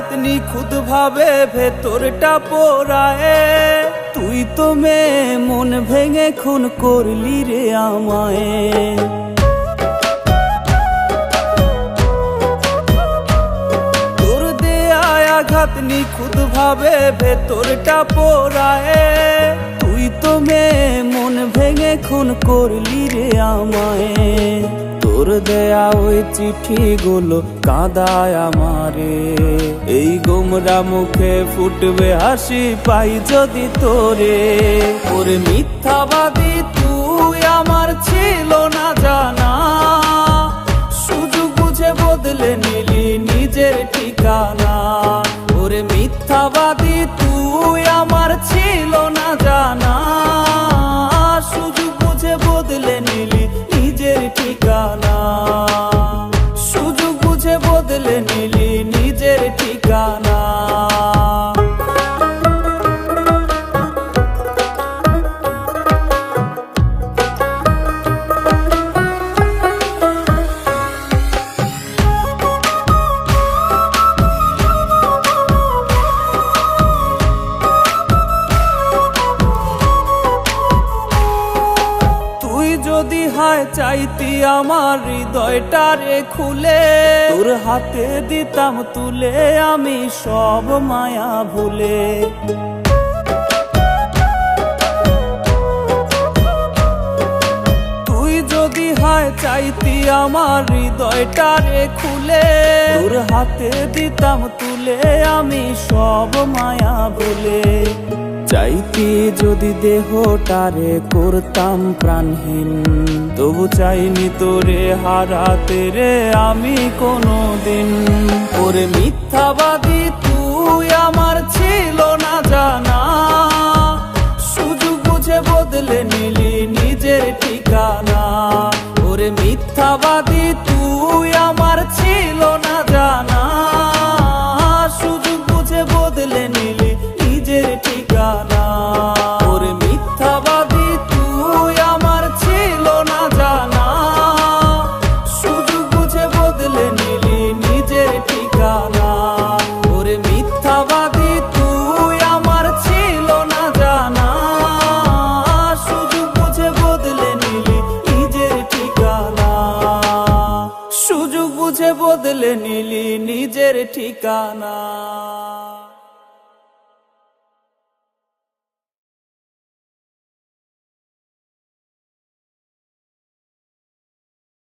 আঘাত নিখুঁত ভাবে ভেতরটা পোড়ায়। তুই তো মেয়ে মন ভেঙে খুন করলি রে আমায়। তোর দেয়া আঘাত নিখুঁত ভাবে ভেতরটা পোড়ায়। তুই তো মেয়ে মন ভেঙে খুন করলি রে আমায়। তোর দেয়া ওই চিঠিগুলো কাঁদায় আমারে। এই গোমরা মুখে ফুটবে হাসি পাই যদি তোরে। ওরে মিথ্যাবাদী তুই আমার ছিল না জানা। সুযোগ বুঝে বদলে নিলি নিজের ঠিকানা। ওরে মিথ্যাবাদী তুই আমার ছিল না জানা। সুযোগ বুঝে বদলে নিলি নিজের ঠিকানা। সুযোগ বুঝে বদলে নিলি নিজের ঠিকানা। যদি হায় চাইতি আমার হৃদয়টারে খুলে, তোর হাতে দিতাম তুলে আমি সব মায়া ভুলে। তুই যদি হায় চাইতি আমার হৃদয়টারে খুলে, তোর হাতে দিতাম তুলে আমি সব মায়া ভুলে। চাইতি যদি দেহটারে করতাম প্রাণহীন, তবু চাইনি তোরে হারাতে রে আমি কোনোদিন। ওরে মিথ্যাবাদী তুই আমার ছিল না জানা। সুযোগ বুঝে বদলে নিলি নিজের ঠিকানা। ওরে মিথ্যাবাদী তুই আমার ছিল না জানা। সুযোগ বুঝে বদলে নিলি নিজের ঠিকানা। ওরে মিথ্যাবাদী তুই আমার ছিল না জানা। সুযোগ বুঝে বদলে নিলি নিজের ঠিকানা। ওরে মিথ্যাবাদী তুই আমার ছিল না জানা। সুযোগ বুঝে বদলে নিলি নিজের ঠিকানা। সুযোগ বুঝে বদলে নিলি নিজের ঠিকানা।